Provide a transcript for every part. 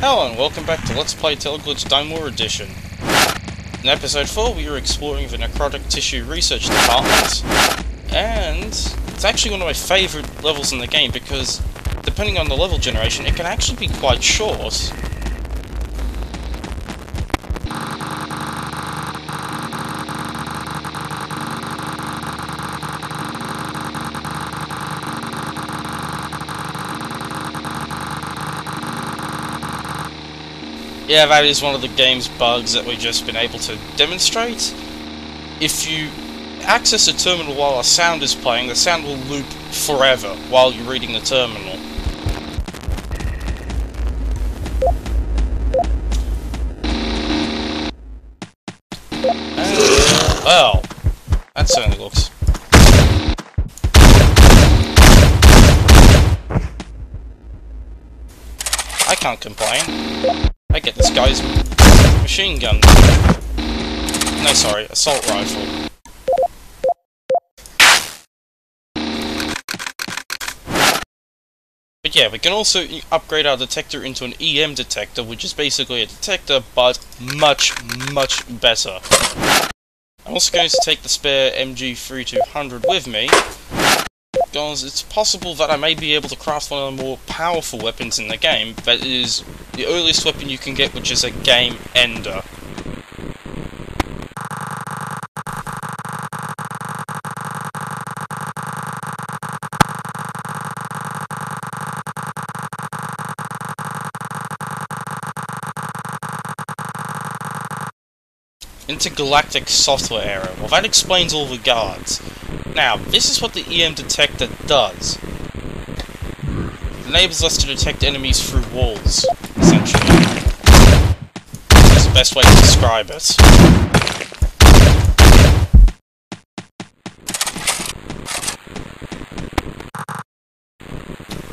Hello and welcome back to Let's Play Teleglitch Dynmore Edition. In episode 4 we are exploring the necrotic tissue research department, and it's actually one of my favourite levels in the game because, depending on the level generation, it can actually be quite short. Yeah, that is one of the game's bugs that we've just been able to demonstrate. If you access a terminal while a sound is playing, the sound will loop forever while you're reading the terminal. Well, that certainly looks... I can't complain. I get this guy's machine gun. No, sorry, assault rifle. But yeah, we can also upgrade our detector into an EM detector, which is basically a detector, but much, much better. I'm also going to take the spare MG3200 with me, because it's possible that I may be able to craft one of the more powerful weapons in the game, that is the earliest weapon you can get, which is a game ender. Intergalactic software error. Well, that explains all the guards. Now, this is what the EM detector does. It enables us to detect enemies through walls, essentially. That's the best way to describe it.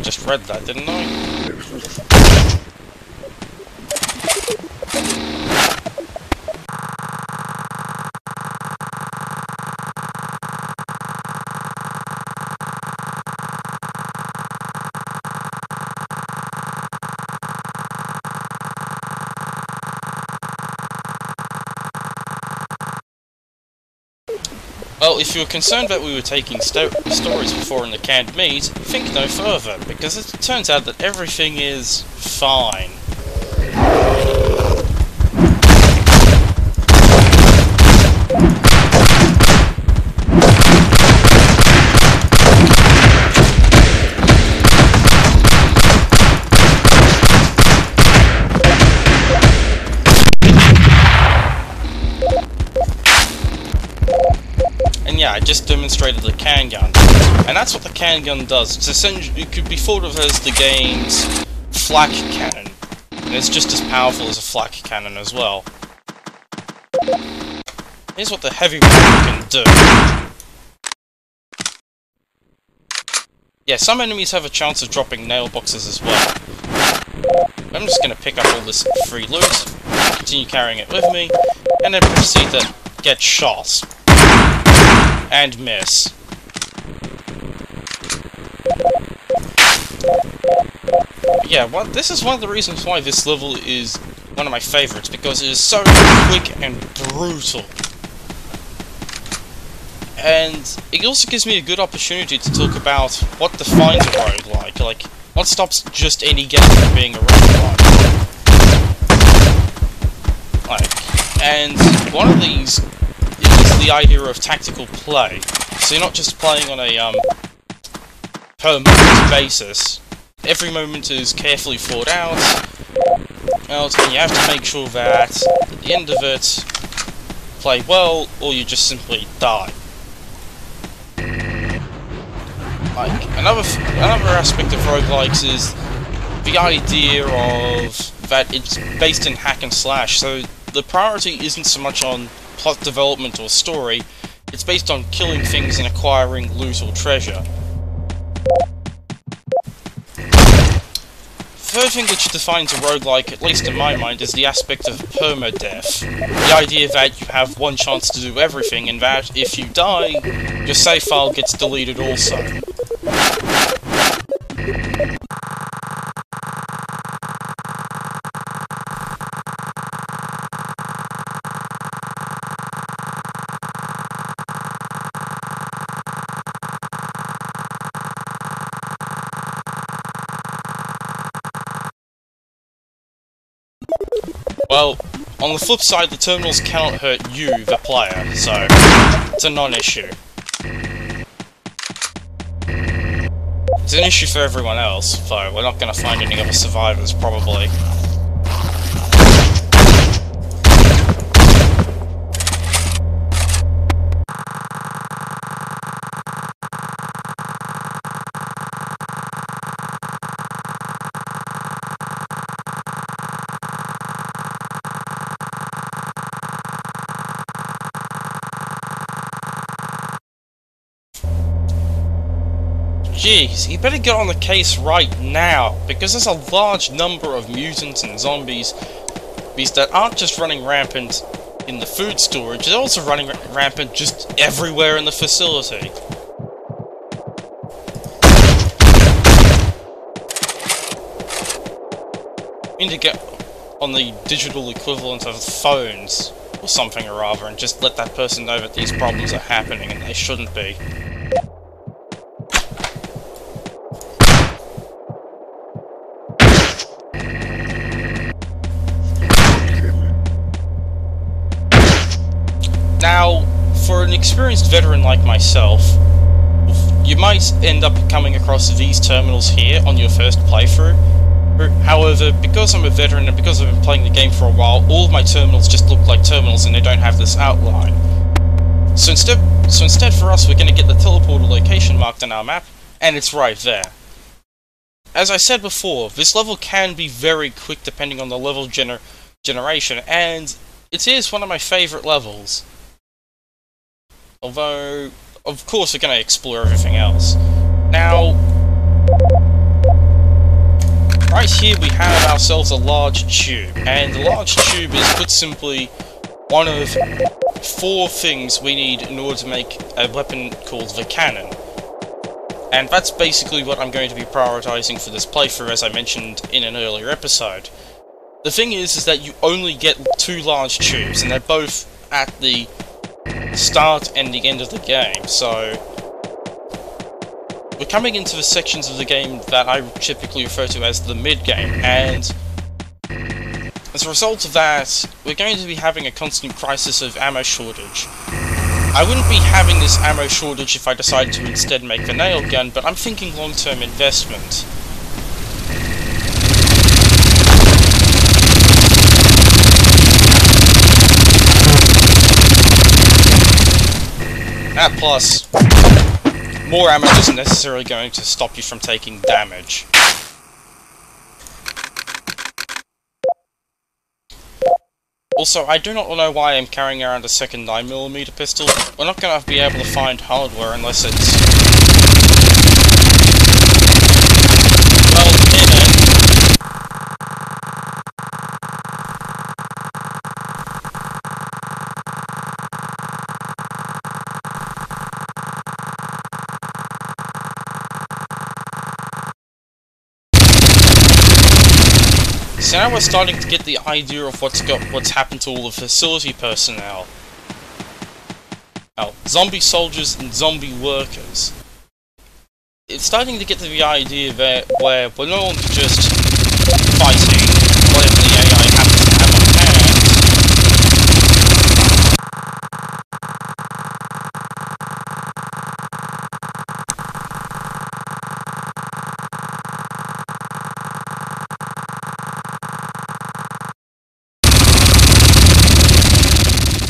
Just read that, didn't I? Well, if you were concerned that we were taking stories before in the canned meat, think no further, because it turns out that everything is fine. Yeah, I just demonstrated the can gun, and that's what the can gun does. It's essentially, it could be thought of as the game's flak cannon, and it's just as powerful as a flak cannon as well. Here's what the heavy weapon can do. Yeah, some enemies have a chance of dropping nail boxes as well. I'm just going to pick up all this free loot, continue carrying it with me, and then proceed to get shot. And miss. Yeah, this is one of the reasons why this level is one of my favourites, because it is so quick and brutal. And it also gives me a good opportunity to talk about what defines a roguelike, like, what stops just any game from being a roguelike. And one of these is the idea of tactical play. So you're not just playing on a per moment basis. Every moment is carefully thought out, and you have to make sure that at the end of it, play well, or you just simply die. Like another aspect of roguelikes is the idea of that it's based in hack and slash. So the priority isn't so much on plot development or story, it's based on killing things and acquiring loot or treasure. The third thing which defines a roguelike, at least in my mind, is the aspect of permadeath. The idea that you have one chance to do everything, and that if you die, your save file gets deleted also. Well, on the flip side, the terminals cannot hurt you, the player, so it's a non-issue. It's an issue for everyone else, though we're not going to find any other survivors, probably. Jeez, you better get on the case right now, because there's a large number of mutants and zombies that aren't just running rampant in the food storage, they're also running rampant just everywhere in the facility. We need to get on the digital equivalent of phones, or something or other, and just let that person know that these problems are happening and they shouldn't be. Now, for an experienced veteran like myself, you might end up coming across these terminals here on your first playthrough. However, because I'm a veteran and because I've been playing the game for a while, all of my terminals just look like terminals and they don't have this outline. So instead for us, we're going to get the teleporter location marked on our map, and it's right there. As I said before, this level can be very quick depending on the level generation, and it is one of my favourite levels. Although, of course, we're going to explore everything else. Now, right here we have ourselves a large tube, and the large tube is, put simply, one of 4 things we need in order to make a weapon called the cannon. And that's basically what I'm going to be prioritizing for this playthrough, as I mentioned in an earlier episode. The thing is that you only get 2 large tubes, and they're both at the start and the end of the game, so we're coming into the sections of the game that I typically refer to as the mid-game, and as a result of that, we're going to be having a constant crisis of ammo shortage. I wouldn't be having this ammo shortage if I decided to instead make the nail gun, but I'm thinking long-term investment. That plus, more ammo isn't necessarily going to stop you from taking damage. Also, I do not know why I'm carrying around a second 9mm pistol. We're not going to be able to find hardware unless it's... well, so now we're starting to get the idea of what's happened to all the facility personnel. Now, zombie soldiers and zombie workers. It's starting to get to the idea that where we're no longer just fighting whatever the AI happens to have on hand.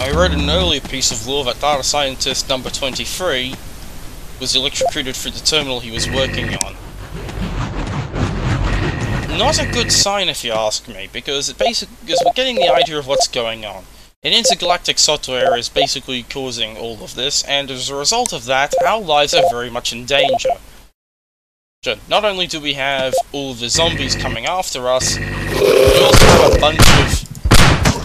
I read in an earlier piece of lore that data scientist number 23 was electrocuted through the terminal he was working on. Not a good sign if you ask me, because we're getting the idea of what's going on. An intergalactic software is basically causing all of this, and as a result of that, our lives are very much in danger. Not only do we have all of the zombies coming after us, we also have a bunch of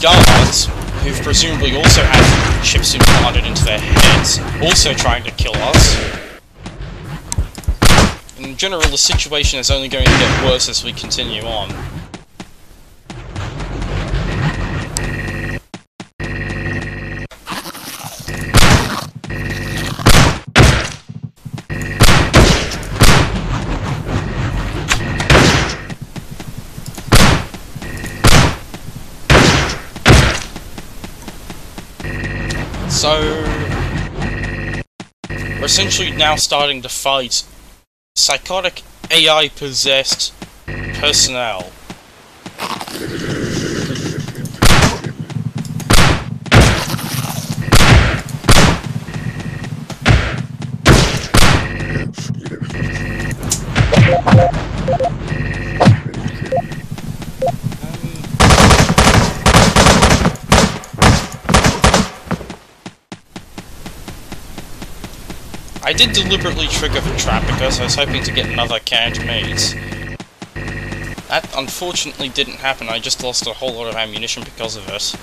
guards who presumably also have chips implanted into their heads, also trying to kill us. In general, the situation is only going to get worse as we continue on. So we're essentially now starting to fight psychotic AI-possessed personnel. I did deliberately trigger the trap because I was hoping to get another canned meat. That unfortunately didn't happen, I just lost a whole lot of ammunition because of it.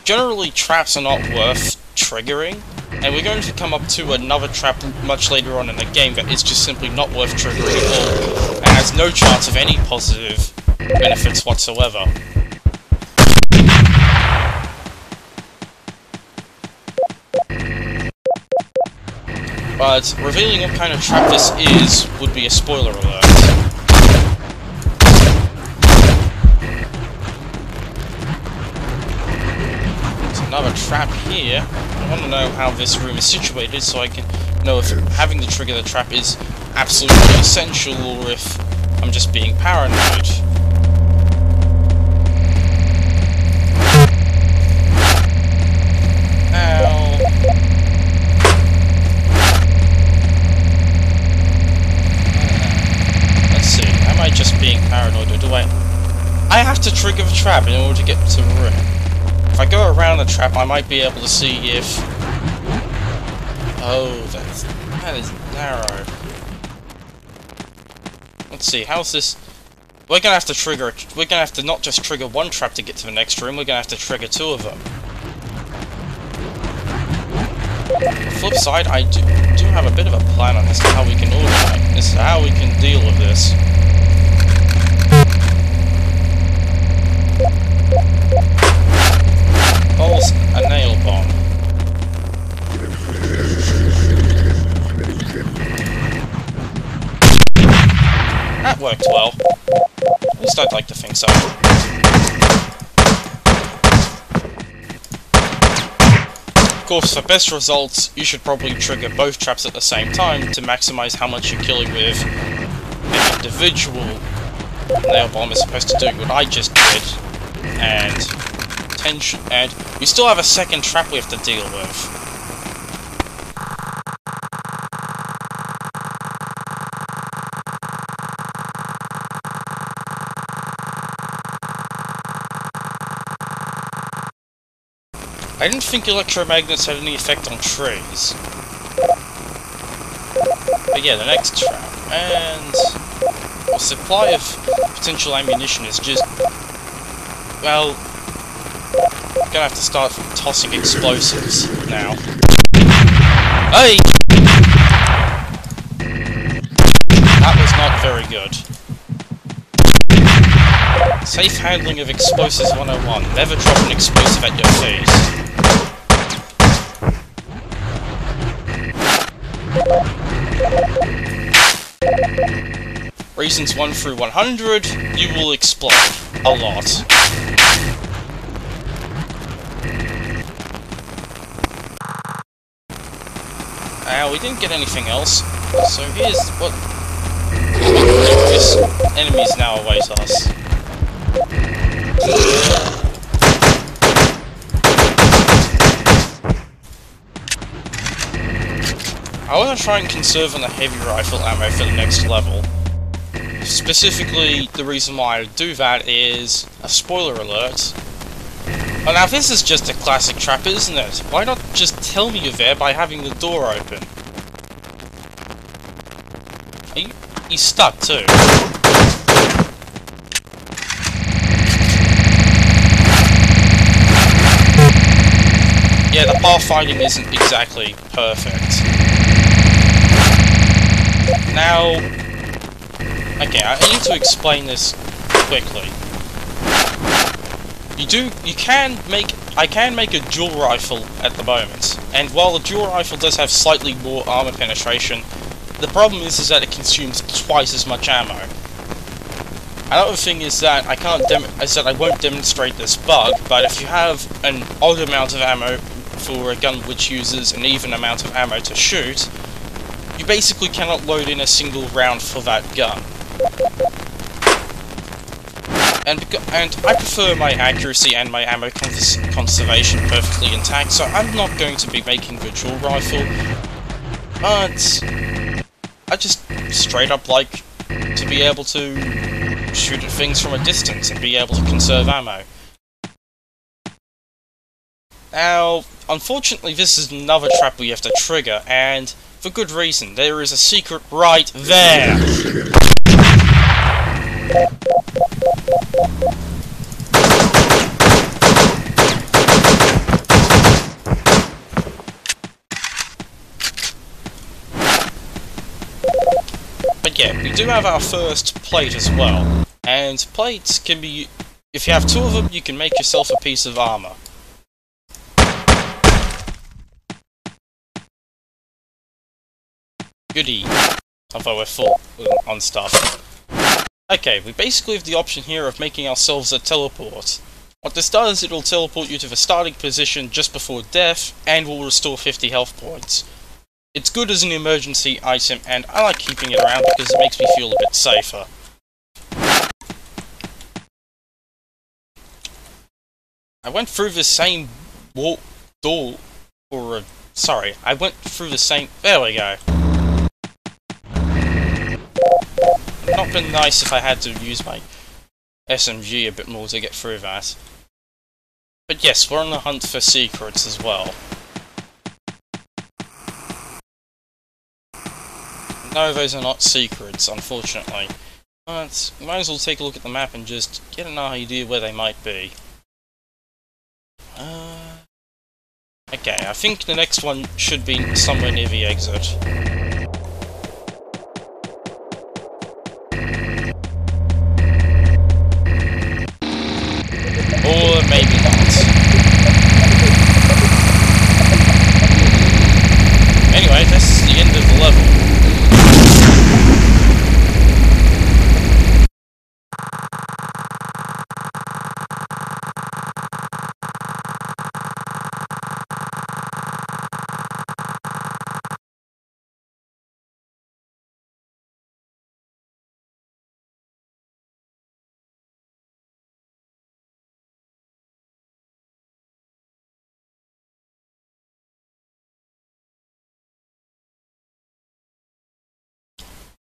Generally, traps are not worth triggering, and we're going to come up to another trap much later on in the game that is just simply not worth triggering at all, and has no chance of any positive benefits whatsoever. But revealing what kind of trap this is would be a spoiler alert. There's another trap here. I want to know how this room is situated so I can know if having to trigger the trap is absolutely essential or if I'm just being paranoid. Just being paranoid, or do I have to trigger the trap in order to get to the room. If I go around the trap, I might be able to see if... Oh, that is narrow. Let's see, how's this... We're gonna have to trigger... We're gonna have to not just trigger one trap to get to the next room, we're gonna have to trigger two of them. On the flip side, I do have a bit of a plan on as to how we can organize this, how we can deal with this. Balls, a nail bomb. That worked well. At least I'd like to think so. Of course, for best results, you should probably trigger both traps at the same time to maximize how much you're killing with an individual nail bomb is supposed to do what I just did, and you still have a second trap we have to deal with. I didn't think electromagnets had any effect on trees. But yeah, the next trap, and the supply of potential ammunition is just, well, I'm gonna have to start tossing explosives now. Hey! That was not very good. Safe handling of explosives 101. Never drop an explosive at your face. Reasons 1 through 100, you will explode. A lot. We didn't get anything else, so here's what mysterious enemies now await us. I want to try and conserve on the heavy rifle ammo for the next level. Specifically, the reason why I do that is a spoiler alert. Oh, now this is just a classic trap, isn't it? Why not just tell me you're there by having the door open? He's stuck too. Yeah, the pathfinding isn't exactly perfect. Now, okay, I need to explain this quickly. I can make a dual rifle at the moment, and while the dual rifle does have slightly more armor penetration, the problem is that it consumes twice as much ammo. Another thing is that I won't demonstrate this bug, but if you have an odd amount of ammo for a gun which uses an even amount of ammo to shoot, you basically cannot load in a single round for that gun. And I prefer my accuracy and my ammo conservation perfectly intact, so I'm not going to be making the dual rifle, but I just straight up like to be able to shoot at things from a distance and be able to conserve ammo. Now, unfortunately this is another trap we have to trigger, and for good reason. There is a secret right there! But yeah, we do have our first plate as well, and plates can be... if you have two of them, you can make yourself a piece of armor. Goody. Although we're full on stuff. Okay, we basically have the option here of making ourselves a teleport. What this does, it'll teleport you to the starting position just before death, and will restore 50 health points. It's good as an emergency item, and I like keeping it around because it makes me feel a bit safer. I went through the same door, or sorry, I went through the same... there we go. It would not been nice if I had to use my SMG a bit more to get through that. But yes, we're on the hunt for secrets as well. No, those are not secrets, unfortunately. But we might as well take a look at the map and just get an idea where they might be. Okay, I think the next one should be somewhere near the exit. Or maybe not. Anyway, this is the end of the level.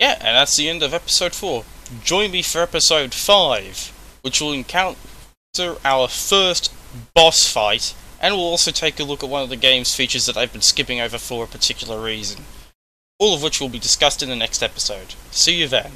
Yeah, and that's the end of episode 4. Join me for episode 5, which will encounter our first boss fight, and we'll also take a look at one of the game's features that I've been skipping over for a particular reason. All of which will be discussed in the next episode. See you then.